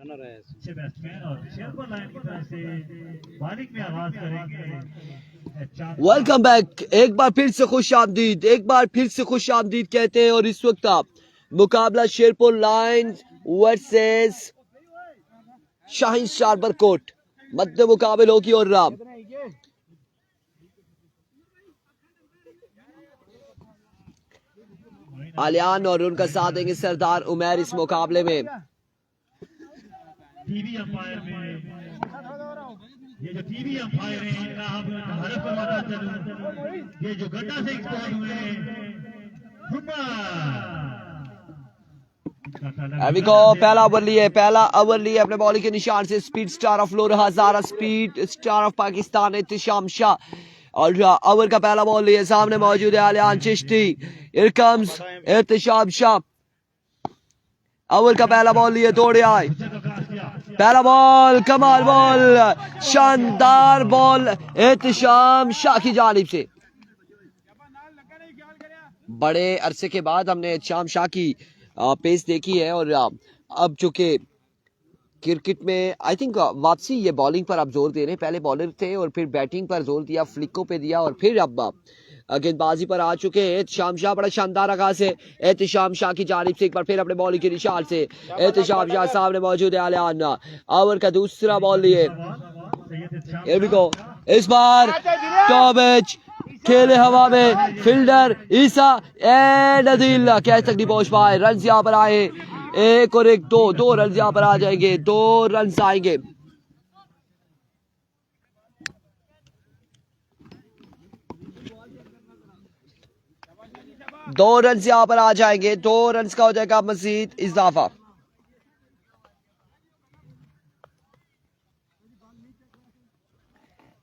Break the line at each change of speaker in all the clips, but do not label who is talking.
अच्छे बैट्समैन और शेरपुर लाइन की तरफ से बॉलिंग में आगाज करेंगे।
Welcome back. एक बार फिर से खुश आमदीद, एक बार फिर से खुश आमदीद कहते हैं। और इस वक्त आप मुकाबला शेरपुर लायंस वर्सेस शाहीन शारबर कोट मध्य मुकाबलों की ओर राम। आलियान और उनका साथ देंगे सरदार उमैर इस मुकाबले में।
टीवी अंपायर में ये जो टीवी अंपायर हैं भारत को पता चलूं, ये जो गड्ढा से एक्सपोर्ट हुए
अभी को पहला ओवर लिए, पहला ओवर लिए अपने बॉलिंग के निशान से speed star of lower Hazara, speed star of Pakistan Ihtisham Shah. और ओवर का पहला बॉल लिए, सामने मौजूद है Aliyan Chishti. Here comes Ihtisham Shah. Over का पहला बॉल लिए, दौड़े आए, पहला बॉल कमाल बॉल, शानदार बॉल इत्तिशाम शाह की जानिब से। बड़े अरसे के बाद हमने इत्तिशाम शाह की पेस देखी है। और अब चूंकि क्रिकेट में आई थिंक वापसी ये बॉलिंग पर अब जोर दे रहे हैं। पहले बॉलर थे और फिर बैटिंग पर जोर दिया, फ्लिकों पे दिया और फिर अब गेंदबाजी पर आ चुके हैं। इत्तिशाम शाह बड़ा शानदार आगाज है इत्तिशाम शाह की जानिब से। एक बार फिर अपने बॉलिंग के निशान से इत्तिशाम शाह, सामने मौजूद है आलियान। ओवर का दूसरा बॉल लिए, इस बार टॉप एज खेले हवा में, fielder Isa and Adeel catch तक नहीं पहुंच पाए। रन यहाँ पर आए, एक और एक, दो रन यहाँ पर आ जाएंगे, 2 रन आएंगे। दो रन यहाँ पर आ जाएंगे, 2 रन का हो जाएगा मजीद इजाफा।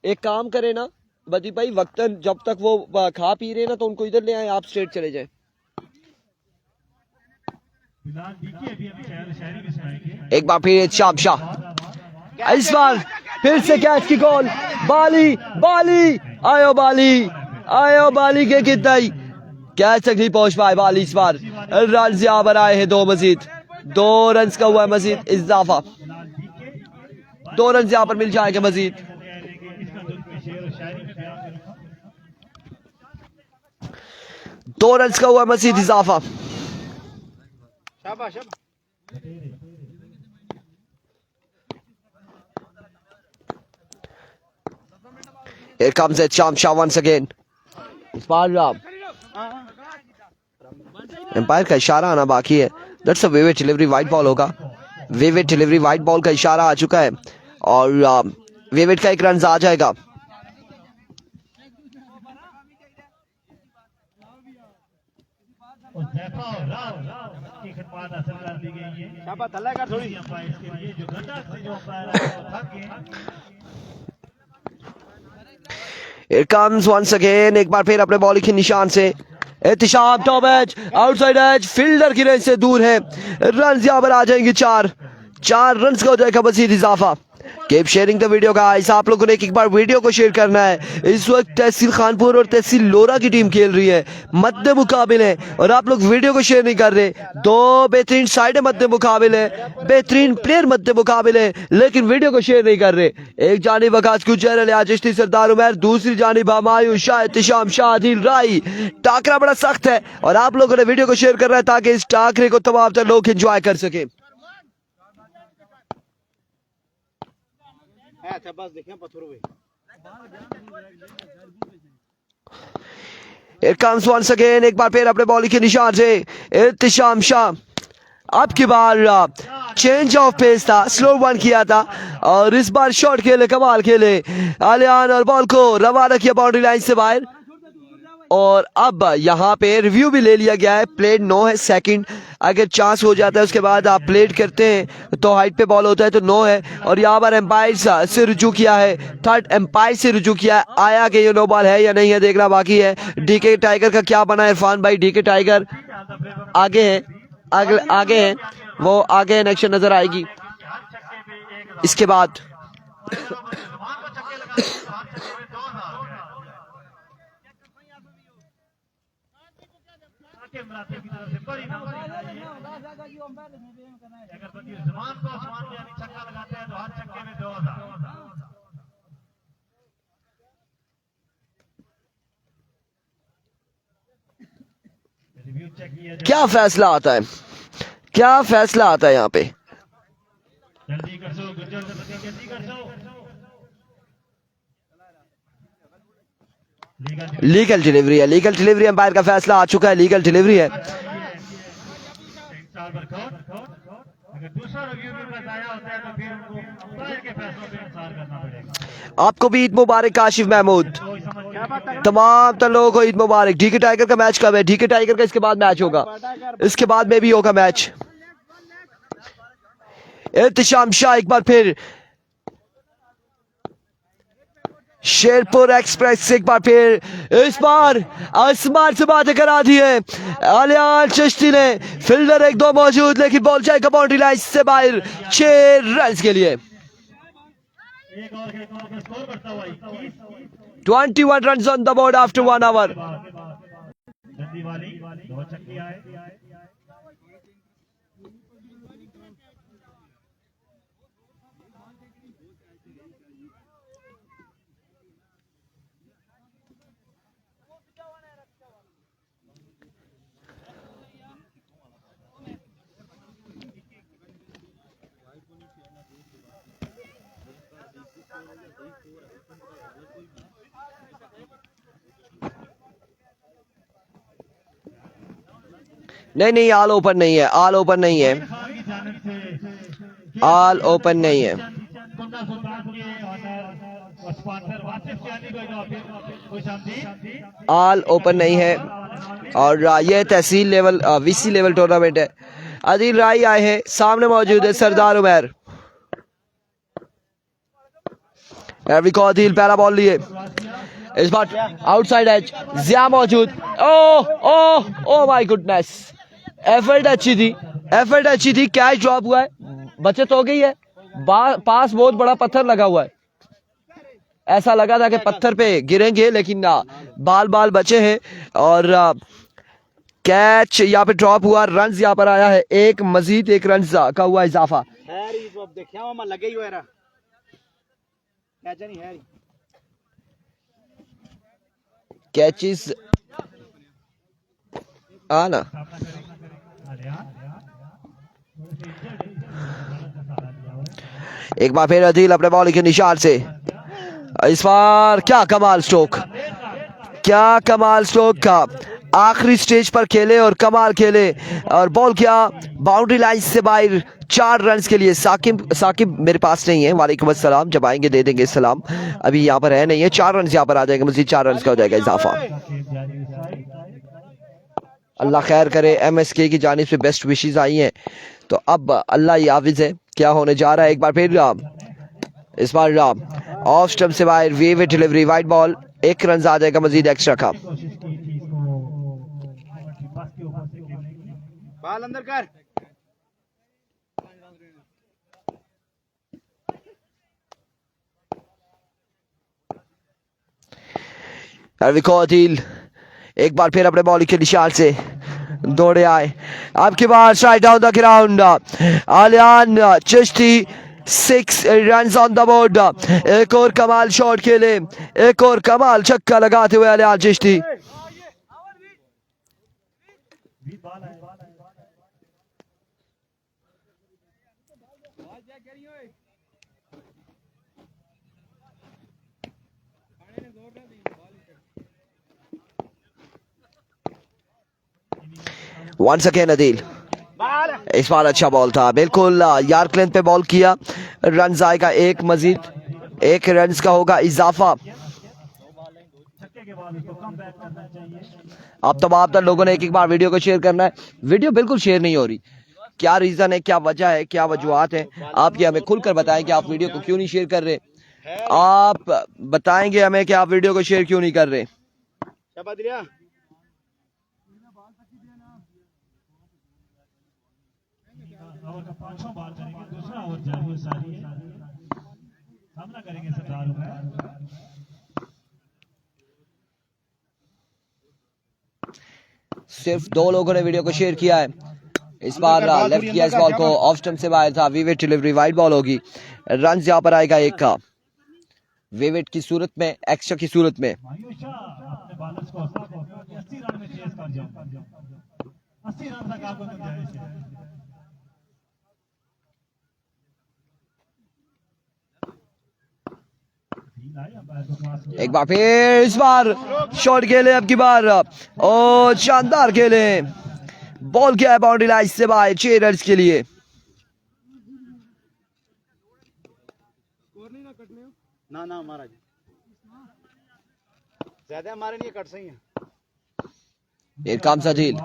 एक काम करें ना बदी भाई, वक्तन जब तक वो खा पी रहे ना तो उनको इधर ले आए, आप स्ट्रेट चले जाए। एक बार फिर इत्तिशाम शाह, इस बार फिर से कैच की कॉल। बाली बाली आयो बाली, आयो बाली के कितना ही कैच तक नहीं पहुंच पाए बाली। इस बार रन यहाँ पर आए हैं 2 मजीद, 2 रन का हुआ है मजीद इजाफा। 2 रन यहाँ पर मिल जाएंगे मजीद। 2 रन का हुआ मजीद इजाफा। Here comes Ittisham Shah once again. Umpire का इशारा आना बाकी है। That's a vivid delivery, wide ball होगा। विविड डिलीवरी, वाइड बॉल का इशारा आ चुका है और विविड का 1 रन आ जाएगा। Here comes once again, एक बार फिर अपने बॉलिंग के निशान से Ihtisham, top edge, outside edge, fielder की रेंज से दूर है। रन यहाँ पर आ जाएंगे 4 रन का हो जाएगा मजीद इजाफा। Keep sharing the video guys, आप लोगों ने एक बार वीडियो को शेयर करना है। इस वक्त तहसील खानपुर और तहसील लोरा की टीम खेल रही है मध्य मुकाबले और आप लोग वीडियो को शेयर नहीं कर रहे। 2 बेहतरीन साइड मध्य मुकाबले, बेहतरीन प्लेयर मध्य मुकाबले, लेकिन वीडियो को शेयर नहीं कर रहे। एक जानिब आकाश गुजर, अलियान चिश्ती, सरदार उमैर, दूसरी जानिब हमायूं शाह, इत्तिशाम शाह, आदिल राई। टाकरा बड़ा सख्त है और आप लोगों ने वीडियो को शेयर करना है ताकि इस टाकरे को तमाम तर लोग एंजॉय कर सके। Here comes once again, एक बार फिर अपने बॉलिंग के निशान से इत्तिशाम शाह। अब की बार चेंज ऑफ पेस था, स्लो वन किया था और इस बार शॉट खेले, कमाल खेले आलियान और बॉल को रवाना किया बाउंड्री लाइन से बाहर। और अब यहाँ पे रिव्यू भी ले लिया गया है। प्लेड 9 है, सेकंड अगर चांस हो जाता है उसके बाद आप प्लेड करते हैं तो हाइट पे बॉल होता है तो 9 है। और यहाँ पर एम्पायर से रुजू किया है, थर्ड एम्पायर से रुजू किया है। आया कि ये नो बॉल है या नहीं है देखना बाकी है। डीके टाइगर का क्या बना है इरफान भाई? डीके टाइगर आगे है, आगे है, वो आगे एक्शन नजर आएगी। इसके बाद
की तरफ से बड़ी
क्या फैसला आता है, क्या फैसला आता है यहाँ पे।
जल्दी कर सो गुज्जर जल्दी कर सो।
लीगल डिलीवरी है, लीगल डिलीवरी, अंपायर का फैसला आ चुका है, लीगल डिलीवरी है।
अगर दूसरा रिव्यू भी बताया होता है तो फिर उनको अंपायर के फैसलों पे इंतजार करना पड़ेगा।
आपको भी ईद मुबारक काशिफ महमूद, तमाम लोगों को ईद मुबारक। डीके टाइगर का मैच कब है? डीके टाइगर का इसके बाद मैच होगा, इसके बाद में भी होगा मैच। इर्तिशाम शाह एक बार फिर, शेरपुर एक्सप्रेस एक बार फिर, इस बार आसमान से बातें करा दी है आलियान चिश्ती ने। फील्डर एक दो मौजूद, लेकिन बॉल जाएगा बाउंड्री लाइन से बाहर 6 रन के लिए। 21 runs on the board after 1 hour. नहीं नहीं, ऑल ओपन नहीं है, ऑल ओपन नहीं है, ऑल ओपन नहीं है। ऑल ओपन नहीं है और ये तहसील लेवल वीसी लेवल टूर्नामेंट है। आदिल राय आए हैं, सामने मौजूद है सरदार उमर। आदिल पहला बॉल लिए, इस बार आउटसाइड एज, जिया मौजूद। ओह ओह ओह माय गुडनेस, एफर्ट अच्छी थी, एफर्ट अच्छी थी, कैच ड्रॉप हुआ है, बचत हो गई है। पास बहुत बड़ा पत्थर लगा हुआ है, ऐसा लगा था कि पत्थर पे गिरेंगे, लेकिन ना, बाल बाल बचे हैं और कैच यहाँ पे ड्रॉप हुआ। रन यहाँ पर आया है एक, मजीद 1 रन का हुआ इजाफा। कैचेस आना, एक बार फिर अदील अपने बॉल के निशान से, इस बार क्या कमाल स्ट्रोक, क्या कमाल स्ट्रोक का, आखिरी स्टेज पर खेले और कमाल खेले और बॉल किया बाउंड्री लाइन से बाहर 4 रन के लिए। साकिब मेरे पास नहीं है, वालेकुम अस्सलाम, जब आएंगे दे देंगे सलाम, अभी यहाँ पर है नहीं है। 4 रन यहाँ पर आ जाएंगे, मजीद 4 रन का हो जाएगा इजाफा। अल्लाह खैर करे, MSK की जानिब से बेस्ट विशेस आई हैं, तो अब अल्लाह ही हाफिज है, क्या होने जा रहा है। एक बार फिर इस बार ऑफ स्टंप से बाहर, wave delivery, wide ball, 1 run आ जाएगा मजीद एक्स्ट्रा का।
बाल अंदर कर।
अदील एक बार फिर अपने बॉलिंग के निशान से दौड़े आए, आपके बाद strike down the ground, Aliyan Chishti 6 run on the board. एक और कमाल शॉट खेले, एक और कमाल छक्का लगाते हुए आलियान चिश्ती। वंस अगेन अदील, इस बार अच्छा बॉल था, बिल्कुल यार्क लेंथ पे बॉल किया, रन आएगा 1 मजीद, 1 रन का होगा इजाफा। आप तमाम लोगों ने एक बार वीडियो को शेयर करना है, वीडियो बिल्कुल शेयर नहीं हो रही, क्या रीजन है, क्या वजह है, क्या वजूहत है, आप ये हमें खुलकर बताएं कि आप वीडियो को क्यों नहीं शेयर कर रहे। आप बताएंगे हमें कि आप वीडियो को शेयर क्यों नहीं कर रहे। सिर्फ 2 लोगों ने वीडियो को शेयर किया है। इस बार लेफ्ट किया इस बॉल को, ऑफ स्टंप से बाहर था, विवेट डिलीवरी, वाइड बॉल होगी, रन यहाँ पर आएगा 1 का, विवेट की सूरत में, एक्स्ट्रा की सूरत में।
80 रन तक आपको गुंजाइश है।
एक बार फिर इस बार शॉट खेले, अब की बार और शानदार खेले, बॉल किया है बाउंड्री लाइन से बाहर 6 रन के लिए।
ना ना महाराज ज्यादा हमारे लिए कट सही है।
काम सजील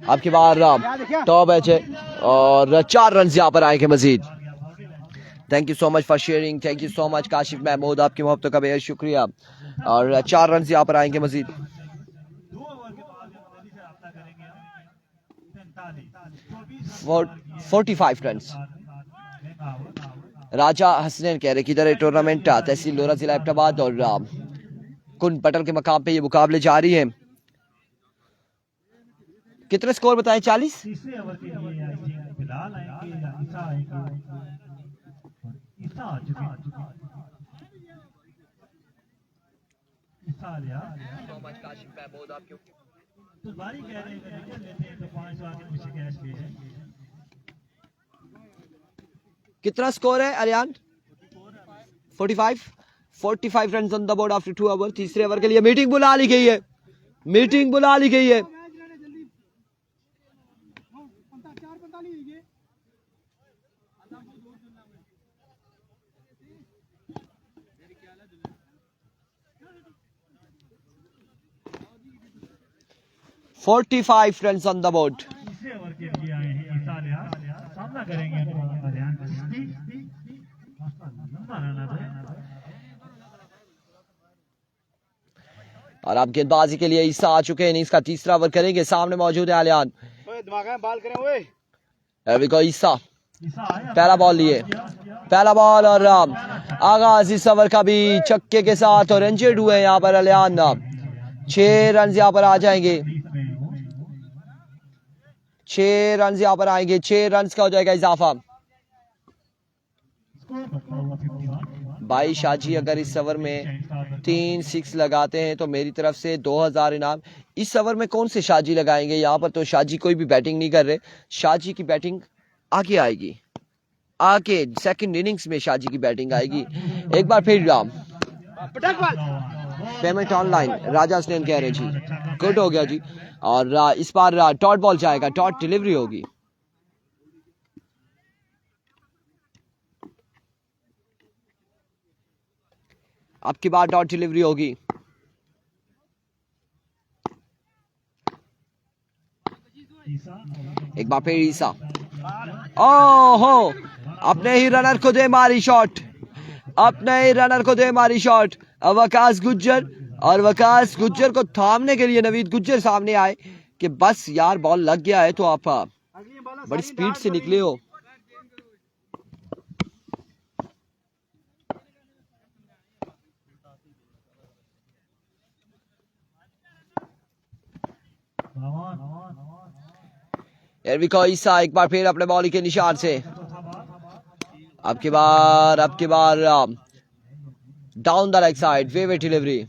आपकी बार टॉप एच है और 4 रन यहाँ पर आएंगे Majeed. Thank you so much for sharing, thank you so much Kashif Mahmood, आपकी मोहब्बतों का बेहद शुक्रिया। और 4 रन यहाँ पर आएंगे मजीद। 45 रन। राजा हसनैन कह रहे किधर है टूर्नामेंट, तहसील लोरा जिला एबटाबाद और कुन पटल के मकाम पे ये मुकाबले जारी हैं। कितने स्कोर बताएं? 40।
तीसरे ओवर के लिए आई थिंक बिलाल आएंगे या ईसा आएंगे। ईसा आ चुके हैं। ईसा आ गया। तो बारी कह रहे हैं कि विकेट लेते हैं तो 5 आगे पीछे कैश ले हैं।
कितना स्कोर है Ariyan? 45 run on the board after 2 over. तीसरे ओवर के लिए मीटिंग बुला ली गई है, मीटिंग बुला ली गई है। Run on the board.
तीसरे ओवर के लिए आए हैं ईसा लिया, सामना करेंगे अरियान चिश्ती। लंबा रन है।
और अब गेंदबाजी के लिए ईसा आ चुके हैं, इनिंग्स का तीसरा ओवर करेंगे। सामने मौजूद है आलियान।
ओए दिमाग में बाल करें ओए।
ईसा पहला बॉल लिए, पहला बॉल और आगाज इस ओवर का भी छक्के के साथ और इंजर्ड हुए यहाँ पर आलियान। 6 रन यहाँ पर आ जाएंगे, 6 रन यहाँ पर आएंगे। 6 रन का हो जाएगा इजाफा। भाई शाजी अगर इस ओवर में 3 6 लगाते हैं तो मेरी तरफ से 2000 इनाम। इस ओवर में कौन से शाजी लगाएंगे? यहाँ पर तो शाजी कोई भी बैटिंग नहीं कर रहे। शाजी की बैटिंग आगे आएगी, आगे सेकंड इनिंग्स में शाजी की बैटिंग आएगी। एक बार फिर पेमेंट ऑनलाइन राजा हसनैन कह रहे जी, गुड हो गया जी। और इस बार डॉट बॉल जाएगा, डॉट डिलीवरी होगी। अब की बार डॉट डिलीवरी होगी। एक बार फिर ईसा, ओहो अपने ही रनर को दे मारी शॉट, अपने ही रनर को दे मारी शॉट। वकास गुज्जर, और वकास गुज्जर को थामने के लिए नवीद गुज्जर सामने आए कि बस यार बॉल लग गया है तो आप बड़ी स्पीड से निकले हो। ईसा एक बार फिर अपने बॉलिंग के निशान से। अब की बार डाउन द लेग साइड, वेवे डिलीवरी।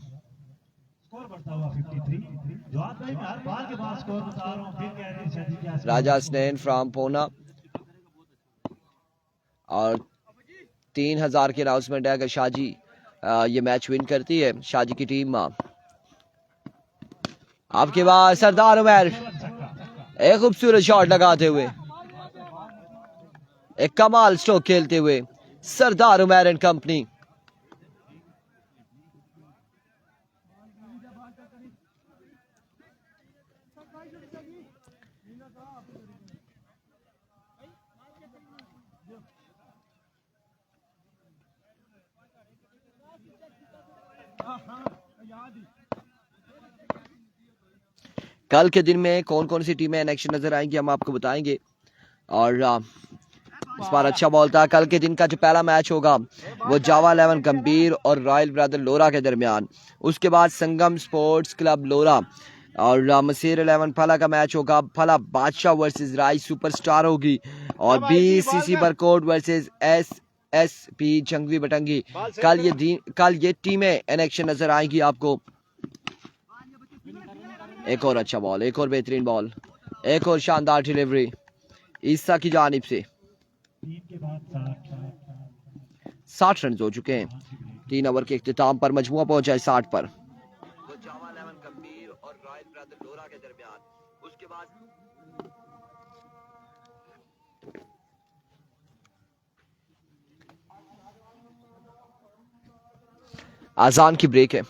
राजा हसनैन फ्रॉम पूना और 3000 की अनाउंसमेंट है अगर शाजी ये मैच विन करती है, शाजी की टीम। आपके बाद सरदार उमर एक खूबसूरत शॉट लगाते हुए, एक कमाल स्ट्रोक खेलते हुए सरदार उमर एंड कंपनी। कल के दिन में कौन कौन सी टीमें इन एक्शन नजर आएंगी हम आपको बताएंगे। और इस बार अच्छा बॉल था। कल के दिन का जो पहला मैच होगा वो जावा 11 गंभीर और रॉयल ब्रदर लोरा के दरमियान। उसके बाद संगम स्पोर्ट्स क्लब लोरा और मसीर 11 फला का मैच होगा। फला बादशाह वर्सेस राइस सुपरस्टार होगी और बीसीसी बरकोट वर्सेस एसएसपी जंगवी बटंगी। कल ये टीमें इन एक्शन नजर आएंगी आपको। एक और अच्छा बॉल, एक और बेहतरीन बॉल, एक और शानदार डिलीवरी ईसा की जानिब से।
3 के बाद
60 रन हो चुके हैं। 3 ओवर के इख्तिताम पर मजमुआ पहुंचा है 60 पर। उसके बाद आजान की ब्रेक है।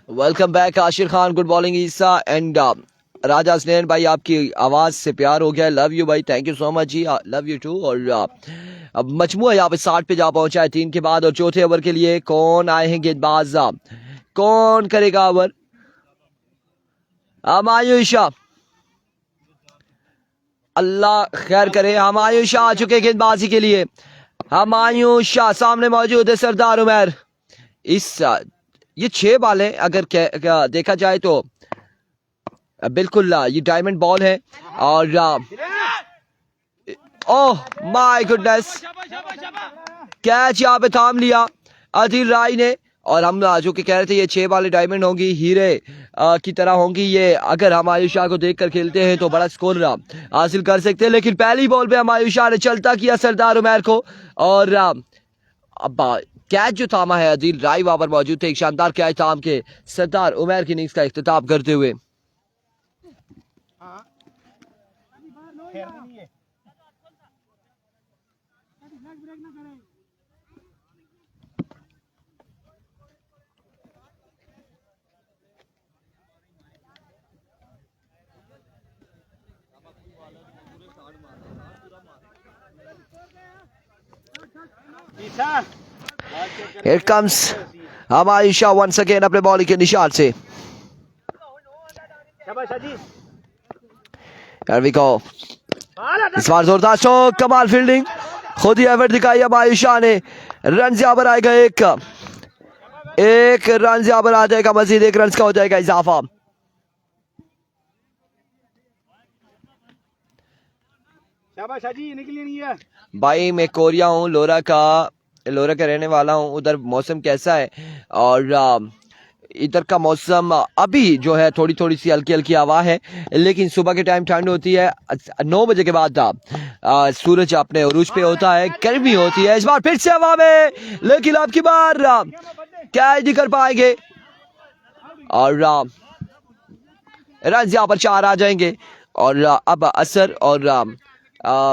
Welcome back Ashir Khan, good bowling Isa and Raja Snehan भाई, आपकी आवाज से प्यार हो गया, लव यू भाई, थैंक यू सो मच जी, लव यू टू। और अब मजमुआ यहाँ पे 60 पे जा पहुंचा है 3 के बाद। और चौथे ओवर के लिए कौन आए हैं गेंदबाज, कौन करेगा ओवर? हमायूं शाह, अल्लाह खैर करे। हमायूं शाह आ चुके गेंदबाजी के लिए। हमायूं शाह सामने मौजूद है सरदार उमर। इस ये 6 बॉल है, अगर देखा जाए तो बिल्कुल ये डायमंड बॉल है। और ओह माय गुडनेस, कैच यहाँ पे थाम लिया आदिल राय ने। और हम जो कि कह रहे थे ये 6 बॉल डायमंड होंगी, हीरे की तरह होंगी ये। अगर हमायूं शाह को देखकर खेलते हैं तो बड़ा स्कोर हासिल कर सकते हैं। लेकिन पहली बॉल पे हमायूं शाह ने चलता किया सरदार उमर को। और अब कैच जो थामा है आदिल राय वहां पर मौजूद थे, एक शानदार कैच थाम के सरदार उमर की इनिंग्स का इख्तिताम करते हुए। Here comes Humayun Shah once again अपने बॉलिंग के निशान से। Here we go, इस बार जोरदार शॉट, कमाल फील्डिंग, खुद ही एफर्ट दिखाई हमायूं शाह ने। रन यहाँ पर आएगा एक रन यहाँ पर आ जाएगा, मजीद 1 रन का हो जाएगा इजाफा।
शाबाश हाजी, निकली नहीं है
भाई मैं कोरिया हूँ, लोरा का रहने वाला हूँ। उधर मौसम कैसा है? और इधर का मौसम अभी जो है थोड़ी थोड़ी सी हल्की हल्की हवा है, लेकिन सुबह के टाइम ठंड होती है। 9 बजे के बाद सूरज अपने उरूज पे होता है, गर्मी होती है। इस बार फिर से हवा में, लेकिन अब की बार कैच नहीं कर पाएंगे। और रन यहाँ पर 4 आ जाएंगे। और अब असर और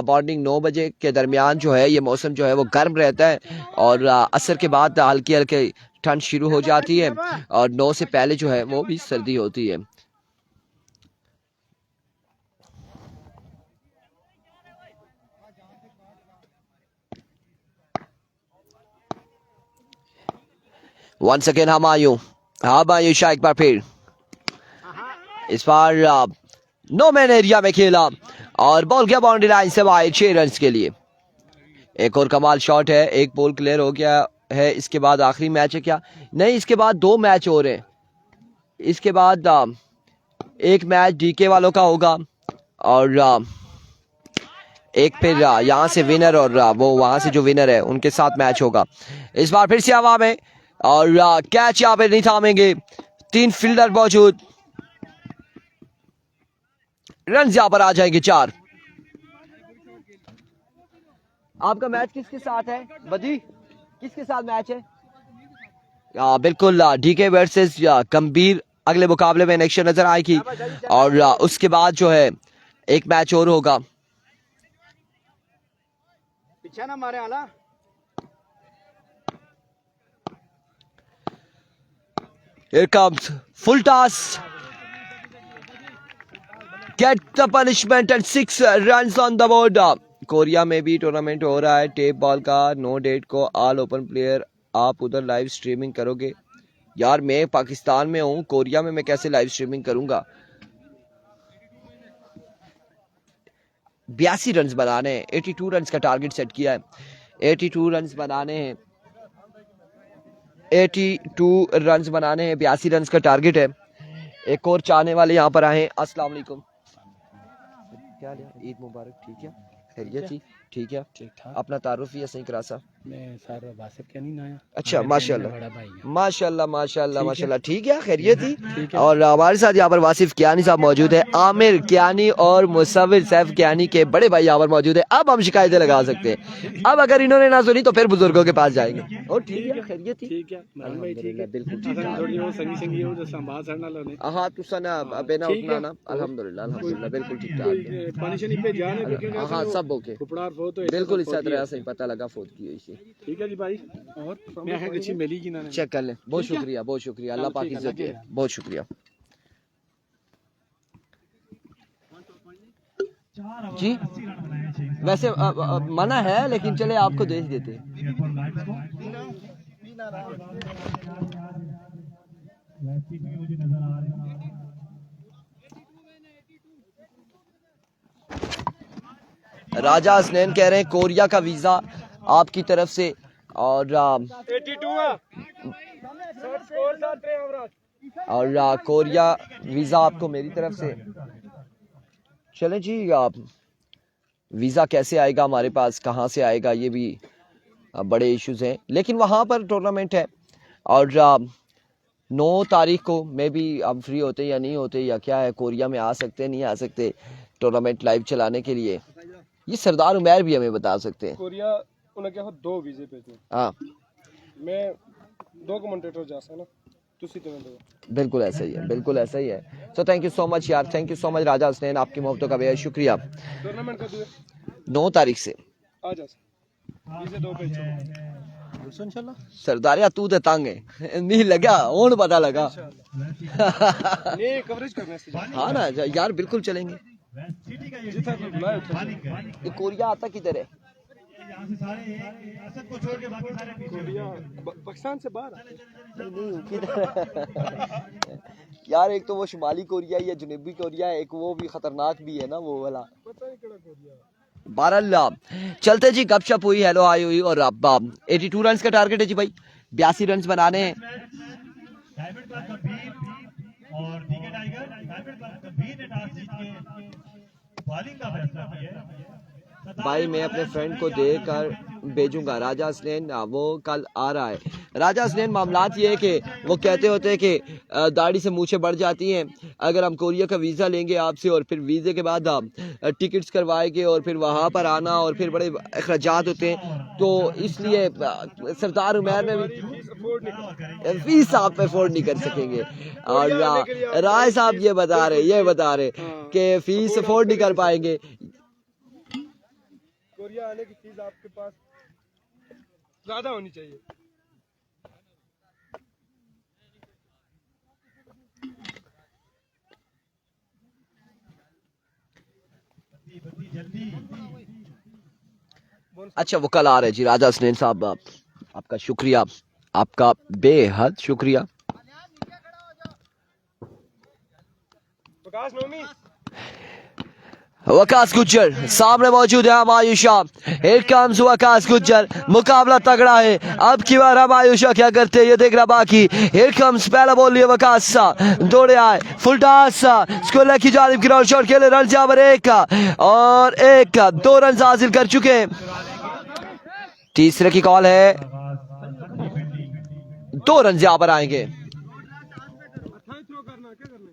मॉर्निंग 9 बजे के दरमियान जो है ये मौसम जो है वो गर्म रहता है। और असर के बाद हल्की हल्की ठंड शुरू हो जाती है। और 9 से पहले जो है वो भी सर्दी होती है। वंस अगेन हमायूं शाह एक बार फिर, इस बार नो मैन एरिया में खेला और बॉल गया बाउंड्री लाइन से बाहर 6 रन के लिए। एक और कमाल शॉट है, एक बॉल क्लियर हो गया है। इसके बाद आखिरी मैच है क्या? नहीं, इसके बाद 2 मैच और हैं। इसके बाद एक मैच डीके वालों का होगा और एक फिर यहाँ से विनर और वो वहां से जो विनर है उनके साथ मैच होगा। इस बार फिर से हवा में और कैच यहाँ पे नहीं थामेंगे, 3 फील्डर मौजूद, रन यहाँ पर आ जाएंगे 4। आपका मैच किसके साथ है बदी? किसके साथ मैच है? बिल्कुल डीके वर्सेस गंभीर अगले मुकाबले में नेक्स्ट नजर आएगी और उसके बाद जो है एक मैच और होगा।
पीछे ना मारे आला।
Here comes full toss. Get the punishment and 6 runs on the board. Korea में भी टूर्नामेंट हो रहा है टेप बॉल का, नो डेट को ऑल ओपन प्लेयर। आप उधर लाइव स्ट्रीमिंग करोगे? यार मैं पाकिस्तान में हूँ, कोरिया में मैं कैसे लाइव स्ट्रीमिंग करूंगा? 82 रन बनाने हैं, 82 रन का टारगेट सेट किया है, 82 रन बनाने हैं, 82 रन बनाने हैं, 82 रन का टारगेट है। एक और चाहने वाले यहाँ पर आए। अस्सलाम वालेकुम, क्या लिया? ईद मुबारक। ठीक है, खैरियत थी? ठीक है, ठीक ठाक। अपना तारुफ ही सही करा सा।
मैं सर वासिफ क्या नहीं आया।
अच्छा, माशाल्लाह माशाल्लाह माशाल्लाह माशाल्लाह, ठीक है, खैरियत थी। और हमारे साथ यहाँ पर वासिफ कियानी साहब मौजूद है, आमिर कियानी और मुसव्विर सैफ कियानी के बड़े भाई यहाँ पर मौजूद है। अब हम शिकायतें लगा सकते हैं। अब अगर इन्होंने ना सुनी तो फिर बुजुर्गों के पास जाएंगे। और ठीक है, खैरियत थी? ठीक है, बिल्कुल ठीक है। हाँ तुसा ना बेना उठना ना, अल्हम्दुलिल्लाह अल्हम्दुलिल्लाह बिल्कुल ठीक ठाक। हाँ सब ओके, बिल्कुल इस तरह से पता लगा फोत की इसे।
ठीक है जी भाई, और मैं है अच्छी मिली कि ना
चेक कर लें। बहुत शुक्रिया, बहुत शुक्रिया, अल्लाह पाक इज्जत दे, बहुत शुक्रिया जी। वैसे मना है लेकिन चले आपको देख देते हैं। राजा हसनैन कह रहे हैं कोरिया का वीजा आपकी तरफ से और 82 कोरिया वीजा आपको मेरी तरफ से। चलें जी, आप वीजा कैसे आएगा हमारे पास, कहाँ से आएगा, ये भी बड़े इश्यूज हैं। लेकिन वहाँ पर टूर्नामेंट है और 9 तारीख को मे भी अब फ्री होते या नहीं होते या क्या है, कोरिया में आ सकते नहीं आ सकते टूर्नामेंट लाइव चलाने के लिए, ये सरदार उमैर भी हमें बता सकते हैं।
कोरिया उन्हें क्या हो 2 वीजे पे थे।
हाँ,
मैं 2 कमेंटेटर जा सकता ना, तुसी तो
बिल्कुल ऐसा ही है, बिल्कुल ऐसा ही है। So thank you so much यार, थैंक यू सो मच राजा हसनैन, आपकी मोहब्बतों का बेहद शुक्रिया।
टूर्नामेंट कब है?
9 तारीख से
आ जा वीजे 2 पे इंशाल्लाह।
सरदारिया तू तो तंग है नहीं लगा, और पता लगा
नहीं कवरेज करने से।
हाँ ना यार, बिल्कुल चलेंगे। ये कोरिया आता किधर है?
पाकिस्तान से बाहर
यार एक तो वो शुमाली कोरिया या जनूबी कोरिया, एक वो भी खतरनाक भी है ना वो वाला। बहरहाल चलते जी, गपशप हुई, हेलो आई हुई और अब 82 रन का टारगेट है जी भाई, 82 रन बनाने हैं।
और डीके टाइगर ने टॉस जीत के बॉलिंग का फैसला किया है।
भाई मैं अपने फ्रेंड को देकर भेजूंगा, राजा हसनैन वो कल आ रहा है। राजा हसनैन मामलात ये है कि वो कहते होते हैं कि दाढ़ी से मूछें बढ़ जाती हैं, अगर हम कोरिया का वीज़ा लेंगे आपसे और फिर वीज़े के बाद टिकट्स करवाएंगे और फिर वहाँ पर आना और फिर बड़े अखराजात होते हैं, तो इसलिए सरदार उमैर में भी फीस आप अफोर्ड नहीं कर सकेंगे। और राय साहब ये बता रहे कि फीस अफोर्ड नहीं कर पाएंगे।
कोरिया आने की फीस आपके पास ज्यादा होनी चाहिए।
अच्छा वो कल आ रहे जी राजा हसनैन साहब, आपका शुक्रिया, आपका बेहद शुक्रिया। वकास गुज्जर सामने मौजूद है हमायूशा। हियर कम्स वकास गुज्जर, मुकाबला तगड़ा है। अब की बार हमायूशा क्या करते हैं ये देखना बाकी। हियर कम्स पहला बॉल लिया वकास सा, दौड़े आए फुल टॉस स्कूल की जानिब ग्राउंड शॉट खेले रन जाबर एक और एक, 2 रन हासिल कर चुके हैं। तीसरे की कॉल है, 2 रन यहाँ पर आएंगे।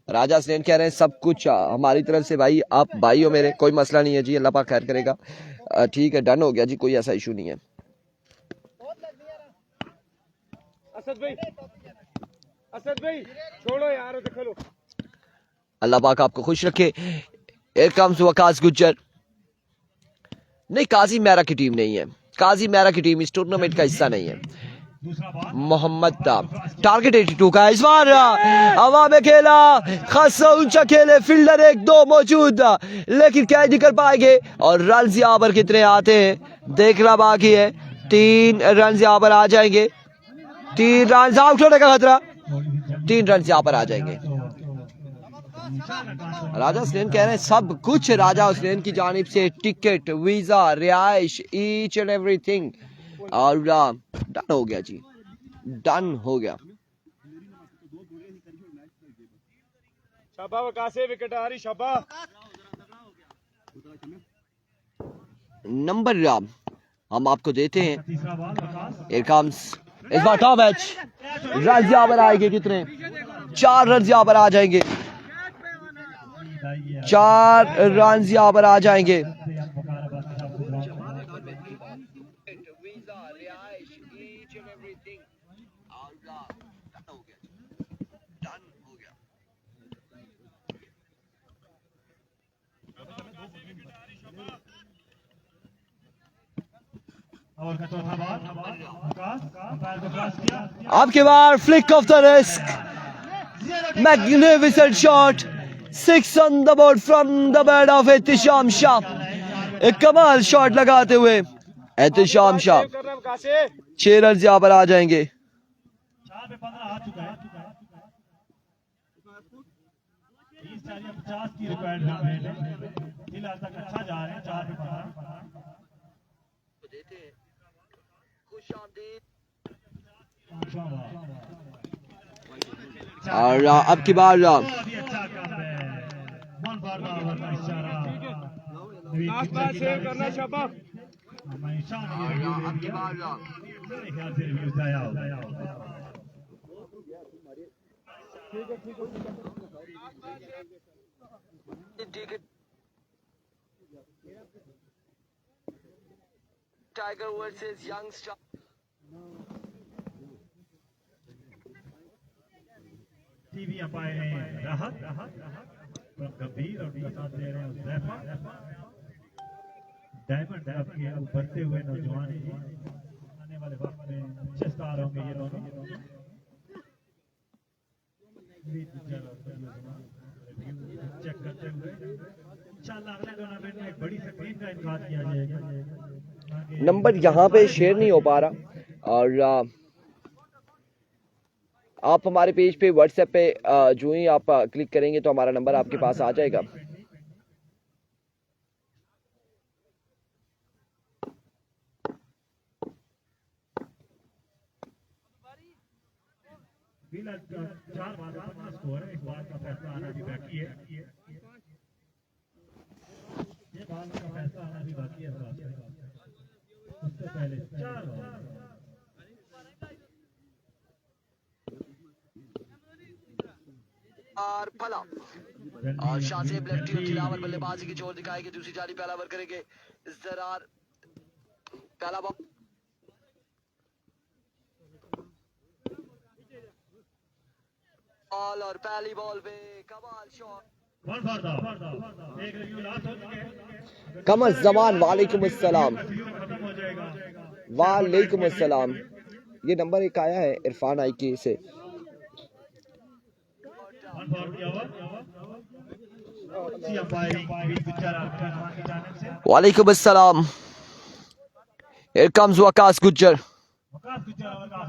राजा स्नेन कह रहे हैं सब कुछ हमारी तरफ से भाई, आप भाई हो मेरे, कोई मसला नहीं है जी, अल्लाह पाक खैर करेगा। ठीक है, डन हो गया जी, कोई ऐसा इशू नहीं है।
असद भाई छोड़ो यार, देख लो।
अल्लाह पाक आपको खुश रखे। Here comes Waqas Gujjar. नहीं, काजी मेरा की टीम नहीं है, काजी मेरा की टीम इस टूर्नामेंट का हिस्सा नहीं है। मोहम्मद टारगेट 82 का इस बार हवा में खेला, खासा ऊंचा खेले, फील्डर 1-2 मौजूद, लेकिन कैच नहीं कर पाएंगे। और रन यहाँ पर कितने आते हैं देखना बाकी है। 3 रन यहाँ पर आ जाएंगे, 3 रन, आउट होने का खतरा, 3 रन यहाँ पर आ जाएंगे। राजा हुसैन कह रहे हैं सब कुछ राजा हुसैन की जानिब से, टिकट, वीजा, रिहाइश, ईच एंड एवरीथिंग। और डन हो गया जी, डन हो गया।
शाबा वकासे विकेट आ रही, शाबा।
नंबर हम आपको देते हैं। Here comes इस बार टॉप मैच, रन यहाँ पर आएंगे कितने, 4 रन यहाँ पर आ जाएंगे, 4 रन यहाँ पर आ जाएंगे। आपके बार flick off the wrist, magnificent shot, 6 on the board from the bat off Ehtisham Shah. एक कमाल शॉट लगाते हुए एहतिशाम शाह, 6 रन यहाँ पर आ जाएंगे।
4 पे 15 आ चुका है। 30-40-50 की रिक्वायर्ड रन रेट है, फिलहाल तक अच्छा जा रहे हैं। 4 पे 15
और अब की बार
अच्छा काम है, मन बार ओवर का इशारा,
आसपास सेव करना शाबा।
हमेशा मेरे ख्याल से रिव्यू जाया होगा।
Tiger versus youngster.
TV umpire हैं राहत गंभीर और उनका साथ दे रहे हैं उज़ैफा। डायमंड कप के उभरते हुए नौजवान हैं, आने वाले वक्त में अच्छे स्टार होंगे ये दोनों। चेक करते हुए इंशाल्लाह अगले टूर्नामेंट में एक बड़ी स्क्रीन का इंतजाम किया जाएगा।
नंबर यहाँ पे शेयर नहीं हो पा रहा, और आप हमारे पेज पे व्हाट्सएप पे जो ही आप क्लिक करेंगे तो हमारा नंबर आपके पास आ जाएगा।
फिलहाल 4 बार का अपना स्कोर है, 1 बार का फैसला आना भी बाकी है। ये बार का फैसला आना भी बाकी है। उससे पहले 4 बार
और फला और शाहजेब लेफ्टी और दिलावर बल्लेबाजी की जोर दिखाएगी। दूसरी जानी पहला ओवर करेंगे जरार, पहला बॉल और पहली बॉल पे कमाल शॉट।
एक रिव्यू लास्ट हो चुके हैं।
कमर जमान वालेकुम अस्सलाम, वालेकुम अस्सलाम। ये नंबर 1 आया है इरफान आईके से। वालेकुम अस्सलाम। Here comes Waqas Gujjar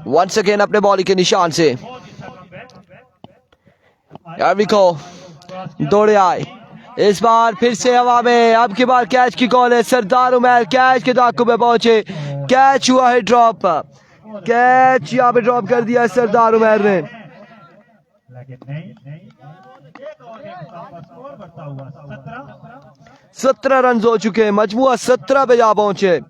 once again अपने बॉलिंग के निशान से। Here we go, दौड़े आए, इस बार फिर से हवा में, अब की बार कैच की कॉल है। सरदार उमर कैच के ताक़ुब में पहुंचे, कैच हुआ है ड्रॉप, कैच यहाँ पे ड्रॉप कर दिया सरदार उमर ने।
लेकिन नहीं, एक और गेंद का स्कोर बढ़ता हुआ
17 रन हो चुके हैं, मजमुआ 17 पे जा पहुंचे,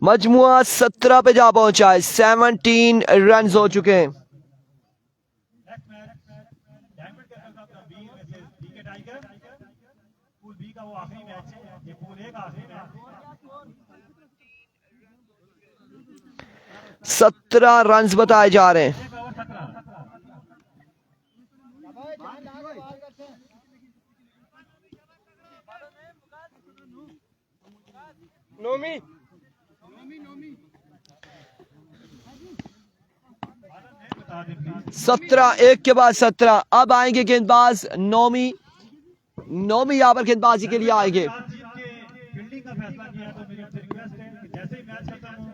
मजमुआ 17 पे जा पहुंचा है, 17 रन हो चुके हैं।
पूल बी का वो आखिरी मैच है, ये पूल ए का आखिरी मैच है।
17 रन बताए जा रहे हैं।
नोमी
17, एक के बाद 17। अब आएंगे गेंदबाज नौमी, नौमी यहाँ पर गेंदबाजी के लिए आएंगे।
फील्डिंग का फैसला किया तो मेरी आपसे रिक्वेस्ट है कि जैसे ही मैच खत्म हो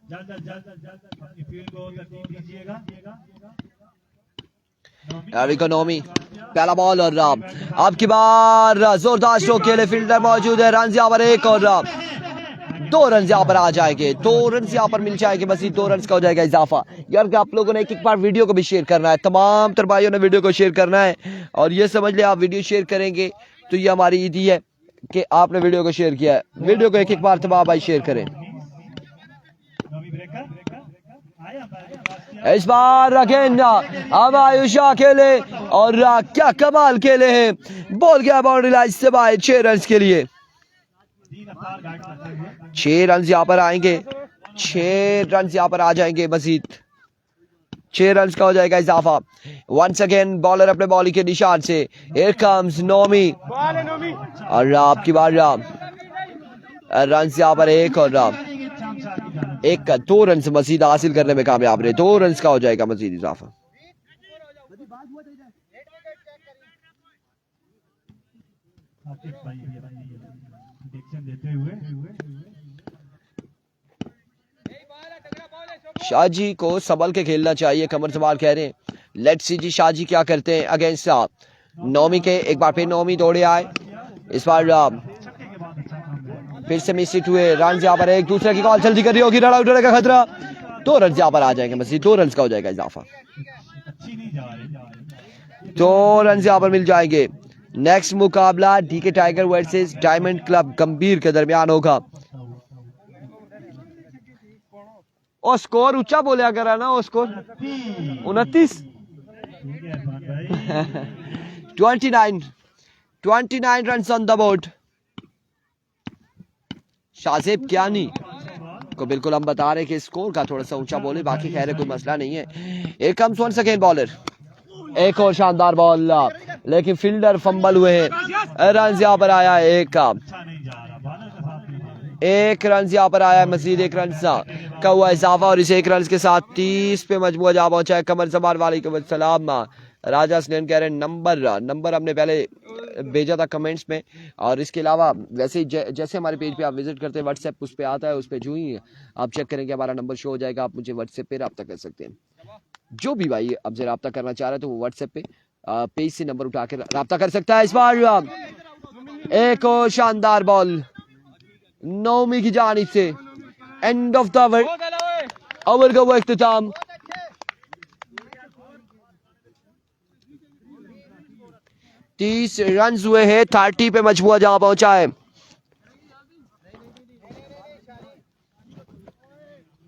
जल्द अपनी फील्ड को तरतीब दीजिएगा।
नौमी पहला बॉल और अब की बार जोरदार स्ट्रोक के लिए फील्डर मौजूद है। रन यहाँ पर एक और 2 रन यहाँ पर आ जाएंगे, 2 रन यहाँ पर मिल जाएंगे, बस 2 रन का हो जाएगा इजाफा। यार आप लोगों ने एक बार वीडियो को भी शेयर करना है, तमाम तर भाइयों ने वीडियो को शेयर करना है। और ये समझ ले आप वीडियो शेयर करेंगे तो ये हमारी ईदी है कि आपने वीडियो को शेयर किया है। वीडियो को एक बार तमाम भाई शेयर करें। इस बार अगेन अब आयुषा खेले और क्या कमाल खेले हैं, बॉल गया बाउंड्री लाइन से बाहर 6 रन के लिए। 6 रन यहाँ पर आएंगे, 6 रन यहाँ पर आ जाएंगे, मजीद 6 रन का हो जाएगा इजाफा। वंस अगेन बॉलर अपने बॉलिंग के निशान से, हियर कम्स नौमी और आपकी बार रन यहाँ पर एक और 2 रन मजीद हासिल करने में कामयाब रहे, 2 रन का हो जाएगा मजीद इजाफा। शाहजी को संभल के खेलना चाहिए, कमर सवाल कह रहे हैं। लेट्स सी जी शाहजी क्या करते हैं अगेंस्ट नौमी के। एक बार फिर नौमी दौड़े आए, इस बार फिर से मिस हिट हुए। रन यहाँ पर एक दूसरे की कॉल जल्दी कर रही होगी, रन उठने का खतरा, 2 रन यहाँ पर आ जाएंगे, मजीद 2 रन का हो जाएगा इजाफा, 2 रन यहाँ पर मिल जाएंगे। नेक्स्ट मुकाबला DK Tiger versus Diamond Club Gambhir के दरमियान होगा। और स्कोर ऊंचा बोलिया करा ना, वो score 29 29 run on the board. Shahzeb क्या नहीं को बिल्कुल हम बता रहे कि स्कोर का थोड़ा सा ऊंचा बोले, बाकी खैर कोई मसला नहीं है। एक कम्स वन सेकेंड बॉलर, एक और शानदार बॉल, लेकिन फील्डर फंबल हुए हैं। रन यहाँ पर आया एक रन यहाँ पर आया, मजीद 1 रन का हुआ इजाफा और इस 1 रन के साथ 30 पे मजमुआ जा पहुंचा है। कमर जमान वालेकुम सलाम। राजा स्नेन कह रहे हैं नंबर हमने पहले भेजा था कमेंट्स में, और इसके अलावा वैसे जैसे हमारे पेज पे आप विजिट करते हैं व्हाट्सएप उस पर आता है, उस पर जो ही आप चेक करेंगे हमारा नंबर शो हो जाएगा, आप मुझे व्हाट्सएप पे रब्ता कर सकते हैं। जो भी भाई आपसे रब्ता करना चाह रहे हैं तो वो व्हाट्सएप पे पेज से नंबर उठा के रब्ता कर सकता है। इस बार एक और शानदार बॉल नौमी की जानिब से, एंड ऑफ द ओवर का वो इख्तिताम। 30 रन हुए हैं, 30 पे मजमुआ जहां पहुंचा है।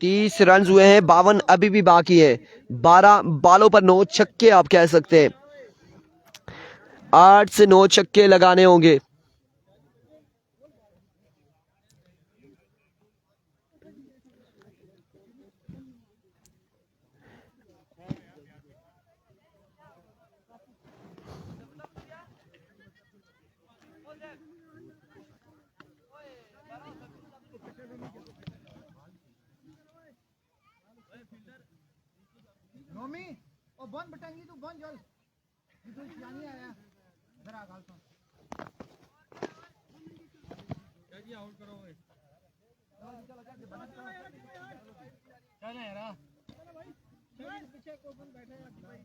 30 रन हुए हैं, 52 अभी भी बाकी है। 12 बालों पर 9 छक्के आप कह सकते हैं, 8 से 9 छक्के लगाने होंगे।
नोमी ओ बन बटंगी तू बन जल ये तो यानी आया जरा गाल सुन जी आउट करो ओए चल ना यार पीछे को बन बैठे यार भाई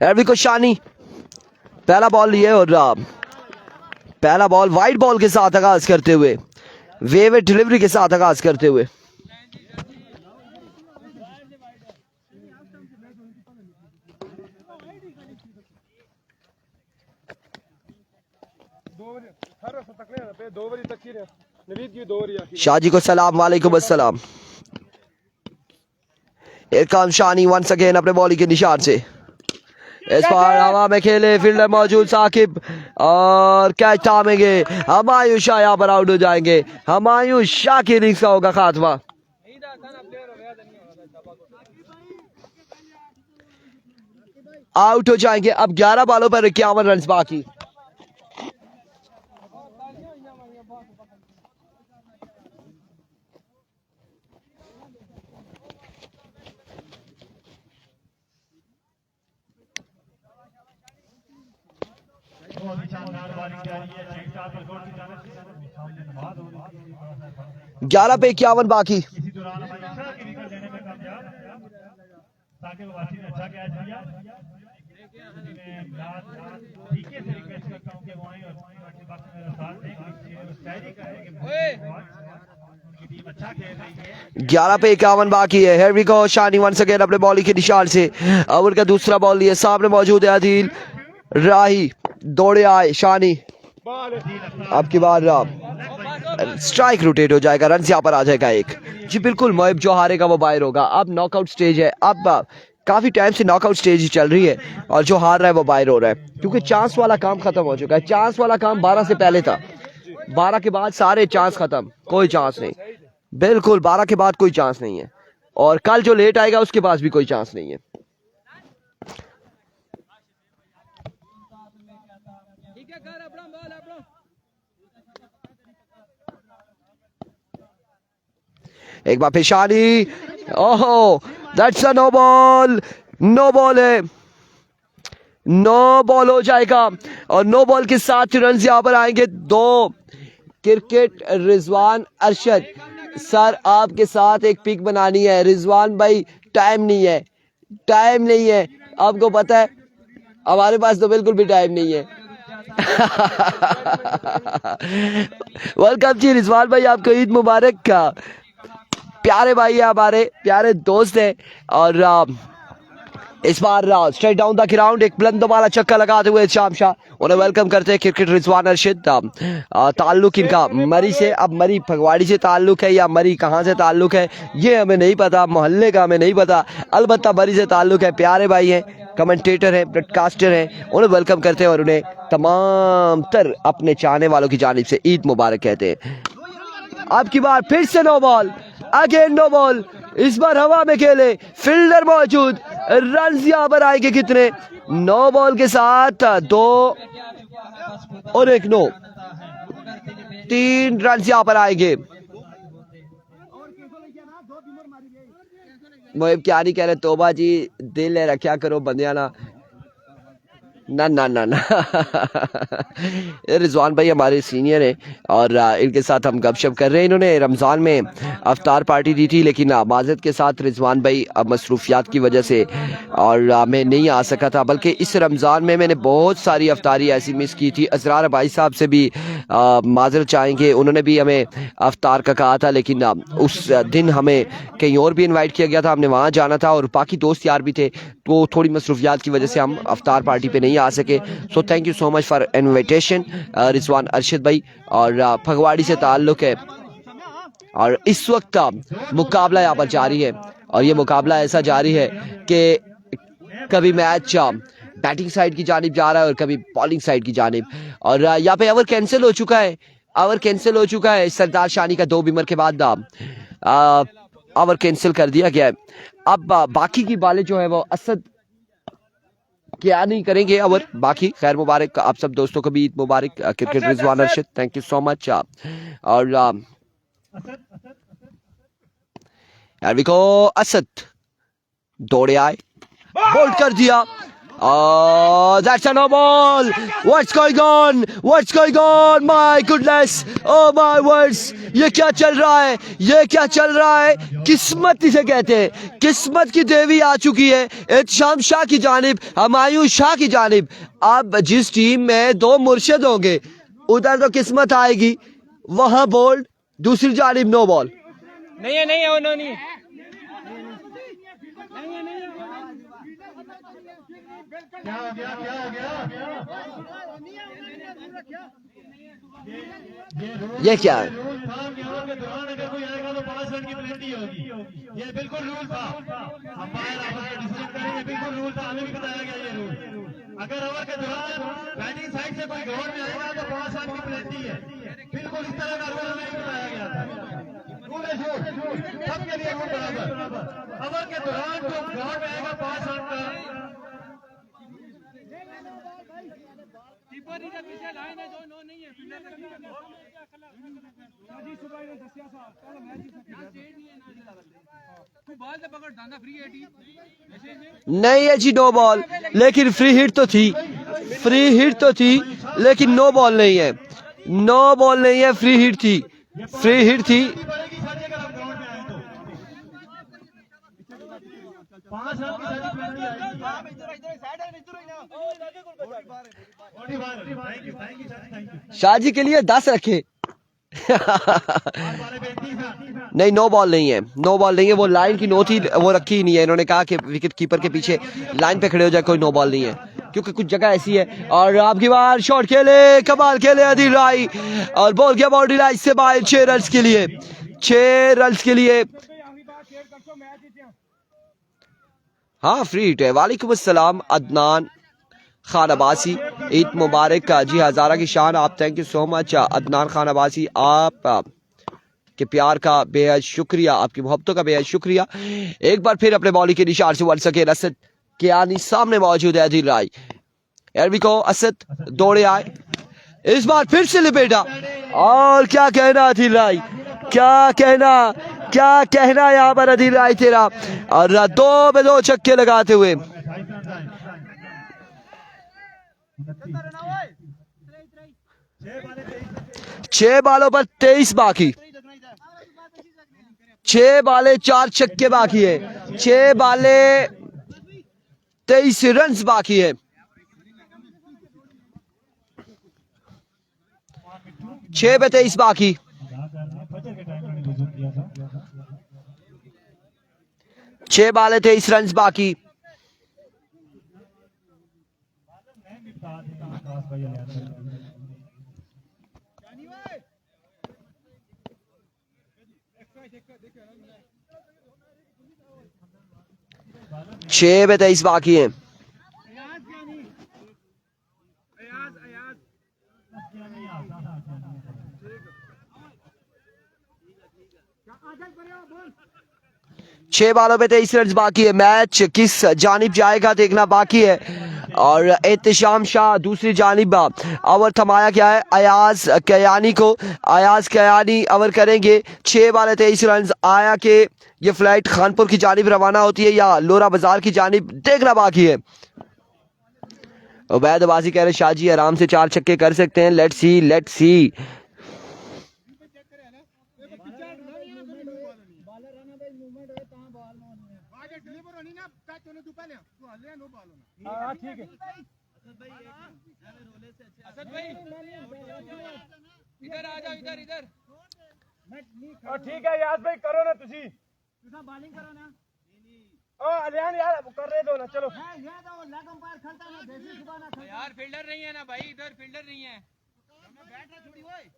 एरविको शानी पहला बॉल लिए और पहला बॉल वाइड बॉल के साथ आगाज करते हुए, वेव डिलीवरी के साथ आगाज करते हुए। शाहजी को सलाम वालेकुम अस्सलाम। इरकाम शानी वंस अगेन अपने बॉलिंग के निशान से इस बार हवा में खेले, फील्डर मौजूद साकिब और कैच थामेंगे। हुमायूं शाह यहाँ पर आउट हो जाएंगे। हुमायूं शाह की इनिंग्स का होगा खात्मा। आउट हो जाएंगे। अब 11 बॉलों पर 51 रन बाकी।
बहुत ही शानदार बॉलिंग जारी है शेख साहब बरगोड़ की जानिब से। सामने नमाज हो रही है।
11 पे 51 बाकी।
इसी दौरान हमारे अच्छा की विकेट लेने में कामयाब साकिब वासी ने अच्छा कैच दिया। ठीके से रिक्वेस्ट करता हूं कि वो आए और वक्त मेरा साथ दें, उस शायरी करें कि उनकी टीम अच्छा खेल रही है।
11 पे 51 बाकी है। Here we go. Shani once again अपने बॉलिंग के निशान से ओवर का दूसरा बॉल लिए, सामने मौजूद है आदिल राही। दौड़े आए शानी, अब की बार स्ट्राइक रोटेट हो जाएगा, रन यहाँ पर आ जाएगा एक। जी बिल्कुल, मोहिब जो हारेगा वो बाहर होगा। अब नॉकआउट स्टेज है, अब काफी टाइम से नॉकआउट स्टेज ही चल रही है और जो हार रहा है वो बाहर हो रहा है, क्योंकि चांस वाला काम खत्म हो चुका है। चांस वाला काम 12 से पहले था, 12 के बाद सारे चांस खत्म, कोई चांस नहीं। बिल्कुल 12 के बाद कोई चांस नहीं है, और कल जो लेट आएगा उसके पास भी कोई चांस नहीं है। एक बार फिर शानी, ओहो that's a no ball. No ball है, नो बॉल हो जाएगा और नो बॉल के साथ रन यहां पर आएंगे 2। क्रिकेट रिजवान अरशद सर, आपके साथ एक पिक बनानी है। रिजवान भाई टाइम नहीं है, टाइम नहीं है, आपको पता है हमारे पास तो बिल्कुल भी टाइम नहीं है। वेलकम जी रिजवान भाई, आपको ईद मुबारक का। प्यारे भाई है, हमारे प्यारे दोस्त है। और इस बार स्ट्रेट डाउन द ग्राउंड एक बुलंद वाला चक्का लगाते हुए शाम शाह उन्हें वेलकम करते हैं। क्रिकेट रिजवान अरशद, ताल्लुक इनका मरी से, अब मरी फगवाड़ी से ताल्लुक है या मरी कहाँ से ताल्लुक है ये हमें नहीं पता, मोहल्ले का हमें नहीं पता, अलबत्ता मरी से ताल्लुक है। प्यारे भाई हैं, कमेंटेटर हैं, ब्रॉडकास्टर हैं, उन्हें वेलकम करते हैं और उन्हें तमाम तर अपने चाहने वालों की जानिब से ईद मुबारक कहते हैं। अब की बार फिर से no ball, again no ball. इस बार हवा में खेले, फील्डर मौजूद, रन यहां पर आएंगे कितने? 9 बॉल के साथ 2 और 1 नो, 3 रन यहां पर आएंगे। मोहिब क्या नहीं कह रहे, तोबा जी दिल है रखा करो बंदिया ना ना ना ना ना। रिजवान भाई हमारे सीनियर हैं और इनके साथ हम गपशप कर रहे हैं। इन्होंने रमज़ान में अफ्तार पार्टी दी थी, लेकिन माजरत के साथ रिजवान भाई मसरूफियात की वजह से और मैं नहीं आ सका था, बल्कि इस रमज़ान में मैंने बहुत सारी अफ्तारी ऐसी मिस की थी। असरार भाई साहब से भी माजरत चाहेंगे, उन्होंने भी हमें अफ्तार का कहा था, लेकिन उस दिन हमें कहीं और भी इन्वाइट किया गया था, हमने वहाँ जाना था और बाकी दोस्त यार भी थे, तो थोड़ी मसरूफियात की वजह से हम अफ्तार पार्टी पे नहीं आ सके। So thank you so much for invitation Rizwan Arshad भाई। और फगवाड़ी से ताल्लुक है और इस वक्त मुकाबला यहाँ पर जारी है और ये मुकाबला ऐसा जारी है कि कभी मैच बैटिंग साइड की जानिब जा रहा है और कभी बॉलिंग साइड की जानिब। और यहाँ पे ओवर कैंसिल हो चुका है, ओवर कैंसिल हो चुका है। सरदार शानी का 2 बीमर के बाद ओवर कैंसिल कर दिया गया है। अब बाकी की बालें जो है वो असद क्या नहीं करेंगे ओवर बाकी। खैर मुबारक आप सब दोस्तों को भी ईद मुबारक। Cricket Rizwan Arshad, thank you so much. और यार देखो असद दौड़े आए, बोल्ड कर दिया Oh, that's a no ball. What's going on? What's going on? My goodness. Oh my words. ये क्या चल रहा है? ये क्या चल रहा है? किस्मत इसे कहते हैं. किस्मत की देवी आ चुकी है एहतिशाम शाह की जानिब, हुमायूं शाह की जानिब. अब जिस टीम में दो मुर्शिद होंगे उधर तो किस्मत आएगी, वहां बोल्ड, दूसरी जानिब नो बॉल.
नहीं है वो नहीं है।
क्या हो गया
ये क्या है?
रूल था कि ओवर के दौरान अगर कोई आएगा तो 5 रन की पेनल्टी होगी। ये बिल्कुल रूल था, अंपायर आपस में डिसीजन करेंगे, बिल्कुल रूल था, हमें भी बताया गया ये रूल। अगर ओवर के दौरान बैटिंग साइड से कोई ग्राउंड में आएगा तो 5 रन की पेनल्टी है, बिल्कुल इस तरह का रूल हमें भी बताया गया था। रूल है सबके लिए रूल बराबर। ओवर के दौरान जो ग्राउंड में आएगा 5 रन का।
नहीं है जी नो बॉल, लेकिन फ्री हिट तो थी, फ्री हिट तो थी, लेकिन नो बॉल नहीं है, नो बॉल नहीं है, फ्री हिट थी, फ्री हिट थी.
बढ़ेगी सर अगर आप ग्राउंड में आए तो 5 रन की सर पेनल्टी आएगी। Thank you sir.
शाहजी के लिए 10 रखे. नहीं नो बॉल नहीं है, नो बॉल नहीं है. वो लाइन की नोट ही वो रखी ही नहीं है. इन्होंने कहा कि विकेट कीपर के पीछे लाइन पे खड़े हो जाए, कोई नो बॉल नहीं है, क्योंकि कुछ जगह ऐसी है. और आपकी बार शॉट खेले, कमाल खेले आदिल राय, और बॉल गया बाउंड्री लाइन से बाहर. 6 रन के लिए, 6 रन के लिए. हाँ फ्री हिट है. वालेकुम अस्सलाम अदनान खान अब्बासी, ईद मुबारक. जी हज़ारा की शान. आप thank you so much Adnan Khan Abbasi, आप के प्यार का बेहद शुक्रिया, आपकी मोहब्बतों का बेहद शुक्रिया. एक बार फिर अपने बॉलिंग के निशान से वन सके असद कियानी सामने मौजूद है. आदिल राय एरवी को असद दौड़े आए, इस बार फिर से लिपेटा. और क्या कहना आदिल राय, क्या कहना, क्या कहना यहाँ पर आदिल राय तेरा. और 2 में 2 छक्के लगाते हुए 6 बालों पर 23 बाकी, 6 बाले 4 छक्के बाकी है, 6 बाले 23 रन बाकी है. 6 पे 23 बाकी. 6 बाले 23 रन बाकी. छह पे 23 बाकी है. छह बालों पे 23 रन बाकी है. मैच किस जानिब जाएगा देखना बाकी है. और एहतिशाम शाह दूसरी जानिब ओवर थमाया गया है अयाज कयानी को. अयाज कयानी ओवर करेंगे. 6 बाले 23 रन. आया कि ये फ्लाइट खानपुर की जानिब रवाना होती है या लोरा बाजार की जानिब देखना बाकी है. उबैद अब्बासी कह रहे शाहजी आराम से 4 छक्के कर सकते हैं. Let's see, let's see.
ठीक है इधर आ जाओ, इधर इधर. ठीक है याद भाई, करो ना तुसी बॉलिंग करो ना. ओ अलियान यार कर रहे दो ना. चलो ये तो लेग अंपायर खेलता ना, देसी सुबह ना खेलता यार. फील्डर नहीं है ना भाई, इधर फील्डर नहीं है. बैट ना छोड़ी ओए.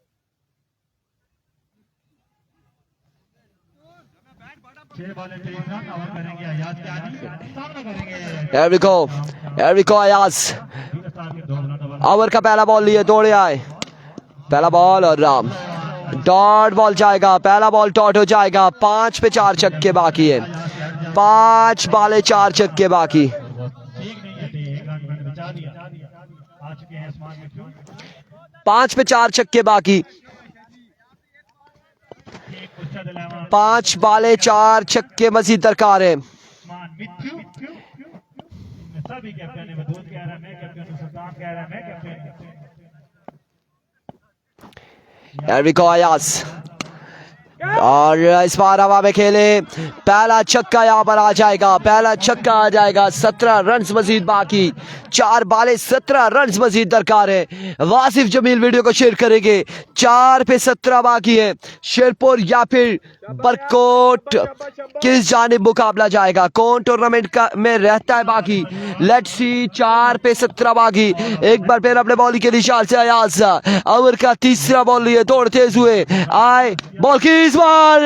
Here we go. Here we go Ayaz. Over का पहला बॉल लिए दौड़े आए. पहला बॉल और डॉट बॉल जाएगा. पहला बॉल डॉट हो जाएगा. 5 पे 4 छक्के बाकी है. 5 बाले 4 छक्के बाकी. 5 पे 4 छक्के बाकी. 5 बाले 4 छक्के मजीद दरकार है.
सभी कैप्टन मदूद कह रहा है, मैं कैप्टन सुल्तान कह रहा है, मैं कैप्टन
एरिको अयाज और इस बार हवा में खेले, पहला छक्का यहाँ पर आ जाएगा, पहला छक्का आ जाएगा। 17 रन मजीद बाकी, 4 बाले 17 रन मजीद दरकार है। वासिफ जमील वीडियो को शेयर करेंगे। 4 पे 17 बाकी है। शेरपुर या फिर बरकोट किस जानिब मुकाबला जाएगा, कौन टूर्नामेंट का में रहता है बाकी, लेट्स सी। 4 पे 17 बाकी, एक बार फिर अपने बॉलिंग के निशान से अयाज, अमर का तीसरा बॉल लिए, दौड़ तेज हुए, आए बॉल की इस बार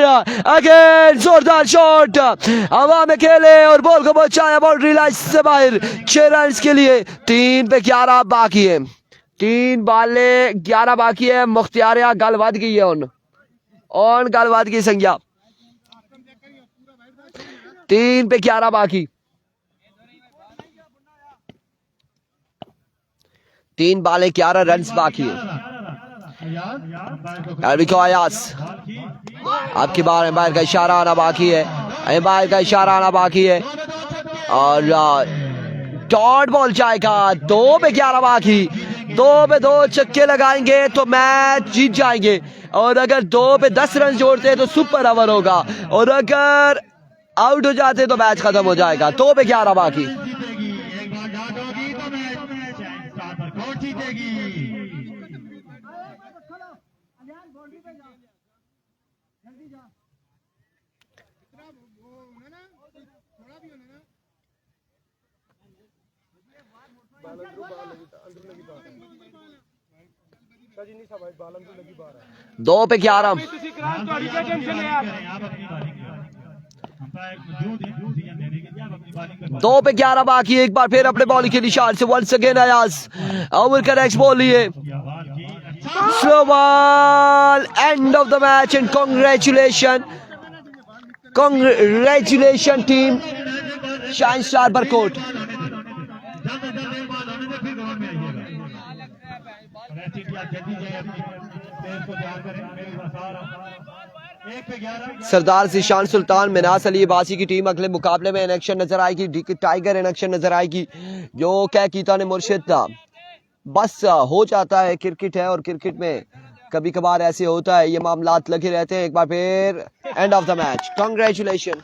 अगेन जोरदार शॉट, हवा में खेले और बॉल को बचाया बाउंड्री लाइन से बाहर। 6 रन के लिए, 3 पे 11 बाकी है, 3 बाले 11 बाकी है। मुख्तियारिया गल वध गई है, ऑन गल वध गई संज्ञा, 3 पे 11 बाकी, 3 बाले 11 रन बाकी है। एरिको अयाज, आपकी बार एम्पायर का इशारा आना बाकी है, एम्पायर का इशारा आना बाकी है और डॉट बॉल जाएगा। 2 पे 11 बाकी, 2 पे 2 छक्के लगाएंगे तो मैच जीत जाएंगे, और अगर 2 पे 10 रन जोड़ते हैं तो सुपर ओवर होगा, और अगर आउट हो जाते तो मैच खत्म हो जाएगा। 2 पे 11 बाकी,
एक बार डॉट होगी तो मैच बरकोट जीतेगी।
बाउंड्री पे जा, जल्दी जा, वो होना ना, थोड़ा भी होना ना।
2 पे 11,
ਤੁਸੀਂ ਕਰਾਸ ਤੁਹਾਡੀ ਕੀ ਟੈਨਸ਼ਨ ਹੈ ਯਾਰ।
आप अपनी बॉलिंग करें, अंपायर जो डिसीजन लेने के लिए आप अपनी बॉलिंग करें।
2 पे 11 बाकी, एक बार फिर अपने बॉलिंग के निशान से वंस अगेन अयाज, ओवर का नेक्स्ट बॉल लिए, slow ball, end of the match and congratulation team shine star Barkot. Sardar Zeeshan Sultan, Minas Ali Basi की टीम अगले मुकाबले में इन एक्शन नजर आएगी, टाइगर इन एक्शन नजर आएगी, जो क्या कीता ने मुर्शिद था। बस हो जाता है, क्रिकेट है और क्रिकेट में कभी कभार ऐसे होता है, ये मामलात लगे रहते हैं। एक बार फिर and of the match, congratulation.